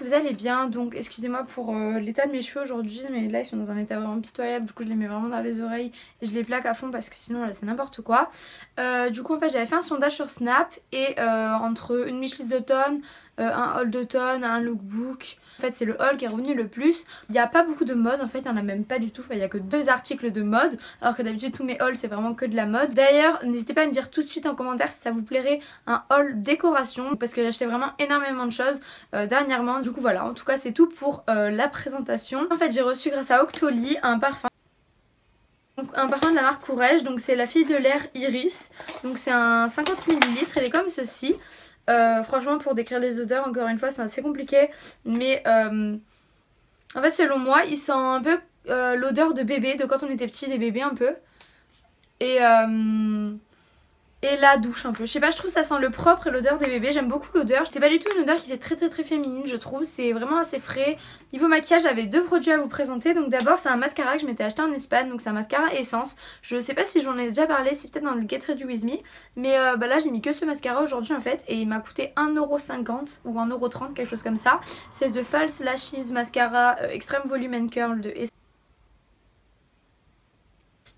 que vous allez bien. Donc excusez-moi pour l'état de mes cheveux aujourd'hui, mais là ils sont dans un état vraiment pitoyable. Du coup je les mets vraiment dans les oreilles et je les plaque à fond parce que sinon là c'est n'importe quoi. Du coup en fait j'avais fait un sondage sur Snap et entre une wishlist d'automne, un haul d'automne, un lookbook. En fait c'est le haul qui est revenu le plus. Il n'y a pas beaucoup de mode en fait, il n'y en a même pas du tout. Enfin, il n'y a que 2 articles de mode alors que d'habitude tous mes hauls c'est vraiment que de la mode. D'ailleurs n'hésitez pas à me dire tout de suite en commentaire si ça vous plairait un haul décoration parce que j'ai acheté vraiment énormément de choses dernièrement. Du coup voilà, en tout cas c'est tout pour la présentation. En fait j'ai reçu grâce à Octoly un parfum. Donc, un parfum de la marque Courrèges, donc c'est la fille de l'air Iris. Donc c'est un 50 ml, il est comme ceci. Franchement pour décrire les odeurs encore une fois c'est assez compliqué. Mais en fait selon moi il sent un peu l'odeur de bébé, de quand on était petit, des bébés un peu. Et la douche un peu. Je sais pas, je trouve ça sent le propre et l'odeur des bébés. J'aime beaucoup l'odeur. C'est pas du tout une odeur qui fait très féminine je trouve. C'est vraiment assez frais. Niveau maquillage j'avais 2 produits à vous présenter. Donc d'abord c'est un mascara que je m'étais acheté en Espagne. Donc c'est un mascara essence. Je sais pas si j'en ai déjà parlé. C'est peut-être dans le Get Ready With Me. Mais là j'ai mis que ce mascara aujourd'hui en fait. Et il m'a coûté 1,50€ ou 1,30€, quelque chose comme ça. C'est The False Lashes Mascara Extreme Volume and Curl de Essence.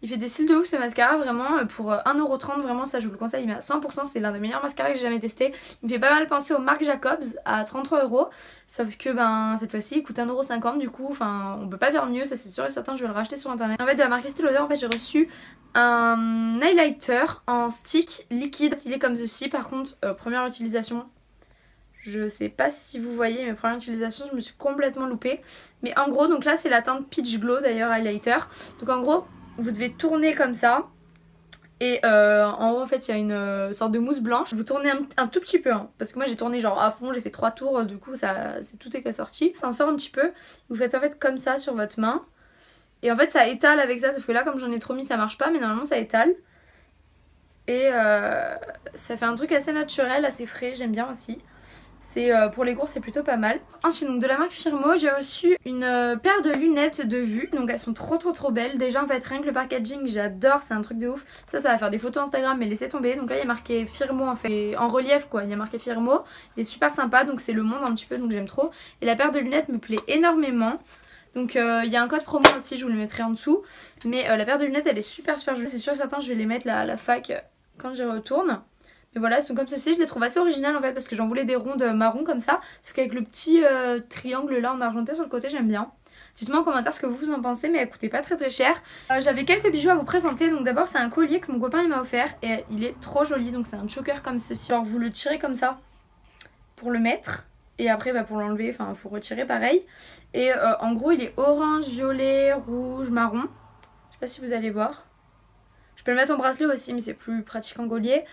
Il fait des cils de ouf ce mascara vraiment pour 1,30€, vraiment ça je vous le conseille, mais à 100% c'est l'un des meilleurs mascaras que j'ai jamais testé. Il me fait pas mal penser au Marc Jacobs à 33€, sauf que ben cette fois-ci il coûte 1,50€ du coup, enfin on peut pas faire mieux, ça c'est sûr et certain, je vais le racheter sur internet. En fait de la marque Estée Lauder en fait j'ai reçu un highlighter en stick liquide, il est comme ceci. Par contre première utilisation, je sais pas si vous voyez mes premières utilisations, je me suis complètement loupée. Mais en gros donc là c'est la teinte Peach Glow d'ailleurs highlighter, donc en gros vous devez tourner comme ça et en haut en fait il y a une sorte de mousse blanche. Vous tournez un tout petit peu hein, parce que moi j'ai tourné genre à fond, j'ai fait 3 tours, du coup ça c'est tout est sorti. Ça en sort un petit peu, vous faites en fait comme ça sur votre main et en fait ça étale avec ça, sauf que là comme j'en ai trop mis ça marche pas, mais normalement ça étale. Et ça fait un truc assez naturel, assez frais, j'aime bien aussi. C'est pour les cours c'est plutôt pas mal. Ensuite donc de la marque Firmo j'ai reçu une paire de lunettes de vue. Donc elles sont trop belles. Déjà en fait rien que le packaging j'adore, c'est un truc de ouf. Ça va faire des photos Instagram mais laissez tomber. Donc là il y a marqué Firmo en fait en relief quoi. Il y a marqué Firmo. Il est super sympa donc c'est le monde un petit peu donc j'aime trop. Et la paire de lunettes me plaît énormément. Donc il y a un code promo aussi, je vous le mettrai en dessous. Mais la paire de lunettes elle est super jolie. C'est sûr et certain je vais les mettre à la fac quand j'y retourne. Mais voilà, elles sont comme ceci, je les trouve assez originales en fait parce que j'en voulais des rondes marron comme ça. Sauf qu'avec le petit triangle là en argenté sur le côté, j'aime bien. Dites-moi en commentaire ce que vous en pensez, mais elles coûtaient pas très cher. J'avais quelques bijoux à vous présenter. Donc d'abord c'est un collier que mon copain il m'a offert et il est trop joli. Donc c'est un choker comme ceci. Alors vous le tirez comme ça pour le mettre. Et après bah, pour l'enlever, enfin il faut retirer pareil. Et en gros il est orange, violet, rouge, marron. Je sais pas si vous allez voir. Je peux le mettre en bracelet aussi mais c'est plus pratique en collier.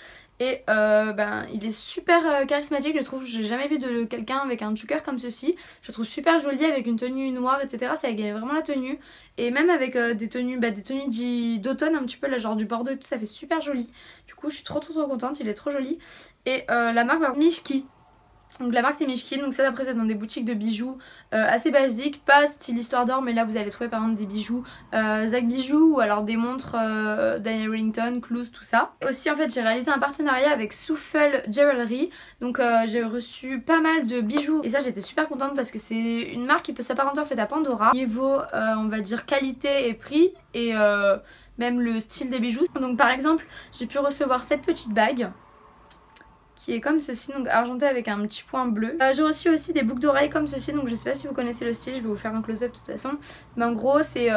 Et ben, il est super charismatique je trouve, j'ai jamais vu de quelqu'un avec un choker comme ceci. Je le trouve super joli avec une tenue noire etc, ça égaye vraiment la tenue. Et même avec des tenues d'automne un petit peu là genre du bordeaux et tout, ça fait super joli. Du coup je suis trop contente, il est trop joli. Et la marque Mishki. Donc la marque c'est Mishki, donc ça après c'est dans des boutiques de bijoux assez basiques, pas style histoire d'or, mais là vous allez trouver par exemple des bijoux Zach Bijoux ou alors des montres Daniel Wellington, Clouse, tout ça. Aussi en fait j'ai réalisé un partenariat avec Souffle Jewelry, donc j'ai reçu pas mal de bijoux et ça j'étais super contente parce que c'est une marque qui peut s'apparenter en fait à Pandora. Niveau on va dire qualité et prix et même le style des bijoux. Donc par exemple j'ai pu recevoir cette petite bague qui est comme ceci, donc argenté avec un petit point bleu. J'ai reçu aussi des boucles d'oreilles comme ceci, donc je sais pas si vous connaissez le style, je vais vous faire un close-up de toute façon. Mais en gros c'est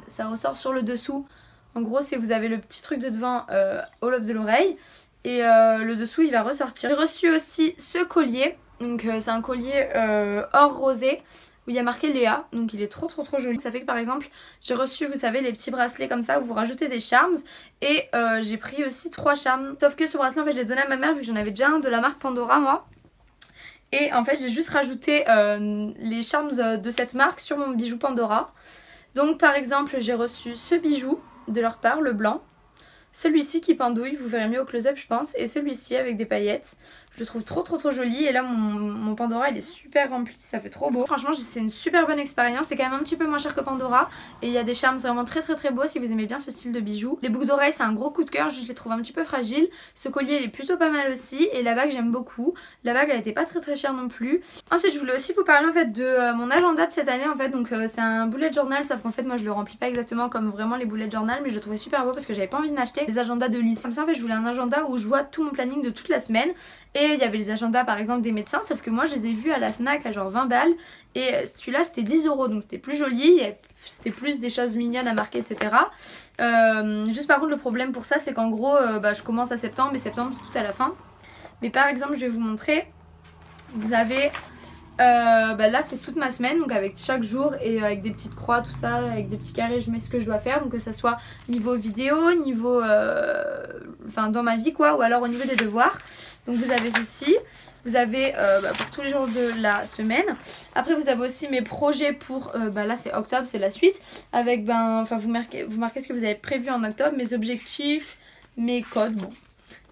ça ressort sur le dessous. En gros c'est vous avez le petit truc de devant au lobe de l'oreille et le dessous il va ressortir. J'ai reçu aussi ce collier, donc c'est un collier or rosé où il y a marqué Léa, donc il est trop joli. Ça fait que par exemple j'ai reçu, vous savez, les petits bracelets comme ça où vous rajoutez des charms. Et j'ai pris aussi 3 charms. Sauf que ce bracelet en fait je l'ai donné à ma mère vu que j'en avais déjà un de la marque Pandora moi. Et en fait j'ai juste rajouté les charms de cette marque sur mon bijou Pandora. Donc par exemple j'ai reçu ce bijou de leur part, le blanc. Celui-ci qui pendouille, vous verrez mieux au close-up je pense. Et celui-ci avec des paillettes. Je le trouve trop joli et là mon Pandora il est super rempli, ça fait trop beau. Franchement c'est une super bonne expérience, c'est quand même un petit peu moins cher que Pandora et il y a des charmes vraiment très beaux si vous aimez bien ce style de bijoux. Les boucles d'oreilles c'est un gros coup de cœur, je les trouve un petit peu fragiles. Ce collier il est plutôt pas mal aussi et la bague j'aime beaucoup. La bague elle était pas très chère non plus. Ensuite je voulais aussi vous parler en fait de mon agenda de cette année en fait, donc c'est un bullet journal sauf qu'en fait moi je le remplis pas exactement comme vraiment les bullet journal, mais je le trouvais super beau parce que j'avais pas envie de m'acheter les agendas de lycée. Comme ça en fait je voulais un agenda où je vois tout mon planning de toute la semaine. Et il y avait les agendas par exemple des médecins, sauf que moi je les ai vus à la Fnac à genre 20 balles et celui-là c'était 10 € donc c'était plus joli, c'était plus des choses mignonnes à marquer etc. Juste par contre le problème pour ça c'est qu'en gros je commence à septembre et septembre c'est tout à la fin. Mais par exemple je vais vous montrer, vous avez là c'est toute ma semaine donc avec chaque jour et avec des petites croix tout ça, avec des petits carrés je mets ce que je dois faire, donc que ça soit niveau vidéo, niveau enfin dans ma vie quoi, ou alors au niveau des devoirs. Donc vous avez ceci, vous avez pour tous les jours de la semaine. Après vous avez aussi mes projets pour là c'est octobre, c'est la suite avec vous marquez ce que vous avez prévu en octobre, mes objectifs, mes codes, bon.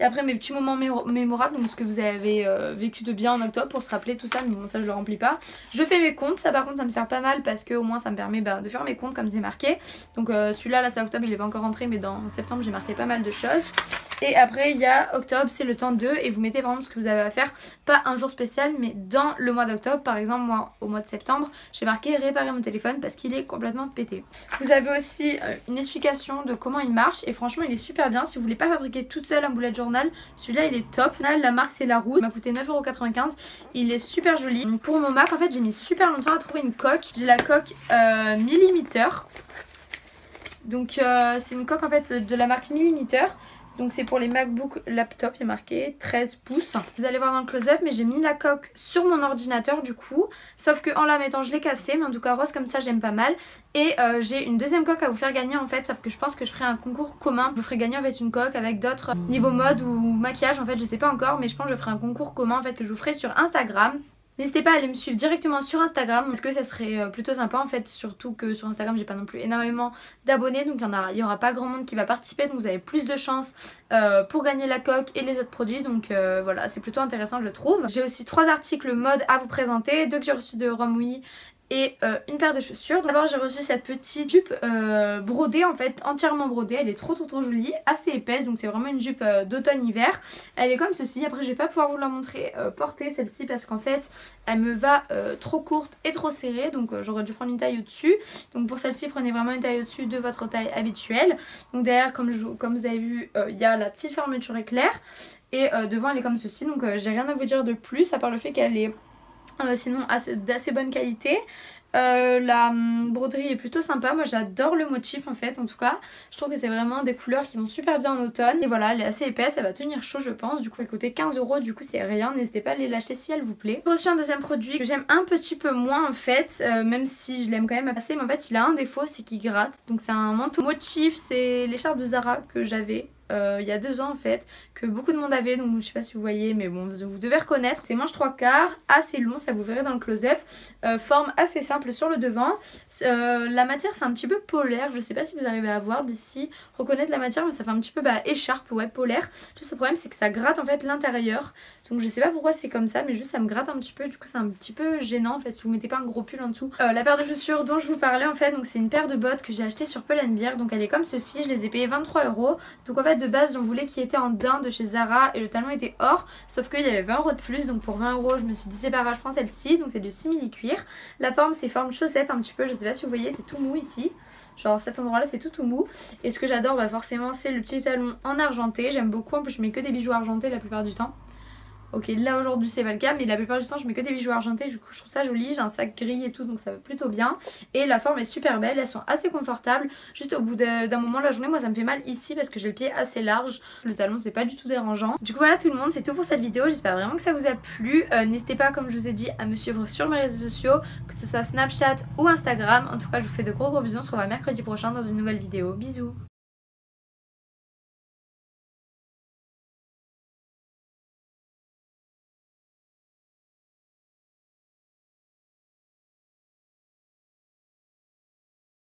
Et après mes petits moments mémorables, donc ce que vous avez vécu de bien en octobre pour se rappeler tout ça, mais bon ça je le remplis pas. Je fais mes comptes, ça par contre ça me sert pas mal parce que au moins ça me permet de faire mes comptes comme c'est marqué. Donc celui-là là c'est octobre, il est pas encore rentré mais dans septembre j'ai marqué pas mal de choses. Et après il y a octobre, c'est le temps 2 et vous mettez par exemple ce que vous avez à faire, pas un jour spécial mais dans le mois d'octobre. Par exemple moi au mois de septembre j'ai marqué réparer mon téléphone parce qu'il est complètement pété. Vous avez aussi une explication de comment il marche et franchement il est super bien. Si vous voulez pas fabriquer toute seule un bullet journal, celui-là il est top. La marque c'est La Roue, il m'a coûté 9,95 €, il est super joli. Pour mon Mac en fait j'ai mis super longtemps à trouver une coque. J'ai la coque Millimeter. Donc c'est une coque en fait de la marque Millimeter. Donc c'est pour les MacBook laptop, il y a marqué 13 pouces. Vous allez voir dans le close-up, mais j'ai mis la coque sur mon ordinateur du coup. Sauf que en la mettant je l'ai cassée, mais en tout cas rose comme ça j'aime pas mal. Et j'ai une deuxième coque à vous faire gagner en fait, sauf que je pense que je ferai un concours commun. Je vous ferai gagner en fait une coque avec d'autres niveau mode ou maquillage en fait, je sais pas encore. Mais je pense que je ferai un concours commun en fait que je vous ferai sur Instagram. N'hésitez pas à aller me suivre directement sur Instagram parce que ça serait plutôt sympa en fait, surtout que sur Instagram j'ai pas non plus énormément d'abonnés, donc il y aura pas grand monde qui va participer, donc vous avez plus de chances pour gagner la coque et les autres produits, donc voilà c'est plutôt intéressant je trouve. J'ai aussi 3 articles mode à vous présenter, 2 que j'ai reçus de Romwe et une paire de chaussures. D'abord j'ai reçu cette petite jupe brodée en fait, entièrement brodée, elle est trop jolie, assez épaisse, donc c'est vraiment une jupe d'automne-hiver. Elle est comme ceci, après je vais pas pouvoir vous la montrer portée celle-ci parce qu'en fait elle me va trop courte et trop serrée, donc j'aurais dû prendre une taille au-dessus. Donc pour celle-ci prenez vraiment une taille au-dessus de votre taille habituelle. Donc derrière comme vous avez vu il y a la petite fermeture éclair et devant elle est comme ceci, donc j'ai rien à vous dire de plus à part le fait qu'elle est sinon d'assez bonne qualité. La broderie est plutôt sympa, moi j'adore le motif en fait, en tout cas je trouve que c'est vraiment des couleurs qui vont super bien en automne. Et voilà elle est assez épaisse, elle va tenir chaud je pense, du coup elle coûtait 15 €, du coup c'est rien, n'hésitez pas à aller l'acheter si elle vous plaît. J'ai reçu un deuxième produit que j'aime un petit peu moins en fait, même si je l'aime quand même assez, mais en fait il a un défaut, c'est qu'il gratte. Donc c'est un manteau motif, c'est l'écharpe de Zara que j'avais il y a 2 ans en fait, que beaucoup de monde avait, donc je sais pas si vous voyez mais bon vous devez reconnaître. C'est manche 3/4, assez long, ça vous verrez dans le close-up, forme assez simple sur le devant. La matière c'est un petit peu polaire, je sais pas si vous arrivez à voir d'ici, reconnaître la matière, mais ça fait un petit peu écharpe, ouais polaire. Juste le problème c'est que ça gratte en fait l'intérieur, donc je sais pas pourquoi c'est comme ça, mais juste ça me gratte un petit peu, du coup c'est un petit peu gênant en fait si vous mettez pas un gros pull en dessous. La paire de chaussures dont je vous parlais en fait, donc c'est une paire de bottes que j'ai acheté sur Pull&Bear, donc elle est comme ceci, je les ai payées 23 €. Donc en fait de base j'en voulais qui était en daim de chez Zara et le talon était or, sauf qu'il y avait 20 € de plus, donc pour 20 € je me suis dit c'est pas grave, je prends celle-ci, donc c'est de simili-cuir. La forme c'est forme chaussette un petit peu, je sais pas si vous voyez, c'est tout mou ici, genre cet endroit là c'est tout mou. Et ce que j'adore forcément c'est le petit talon en argenté, j'aime beaucoup, en plus je mets que des bijoux argentés la plupart du temps. Ok là aujourd'hui c'est pas le cas, mais la plupart du temps je mets que des bijoux argentés, du coup je trouve ça joli, j'ai un sac gris et tout donc ça va plutôt bien. Et la forme est super belle, elles sont assez confortables, juste au bout d'un moment de la journée moi ça me fait mal ici parce que j'ai le pied assez large, le talon c'est pas du tout dérangeant. Du coup voilà tout le monde, c'est tout pour cette vidéo, j'espère vraiment que ça vous a plu. N'hésitez pas comme je vous ai dit à me suivre sur mes réseaux sociaux, que ce soit Snapchat ou Instagram. En tout cas je vous fais de gros bisous, on se revoit mercredi prochain dans une nouvelle vidéo, bisous.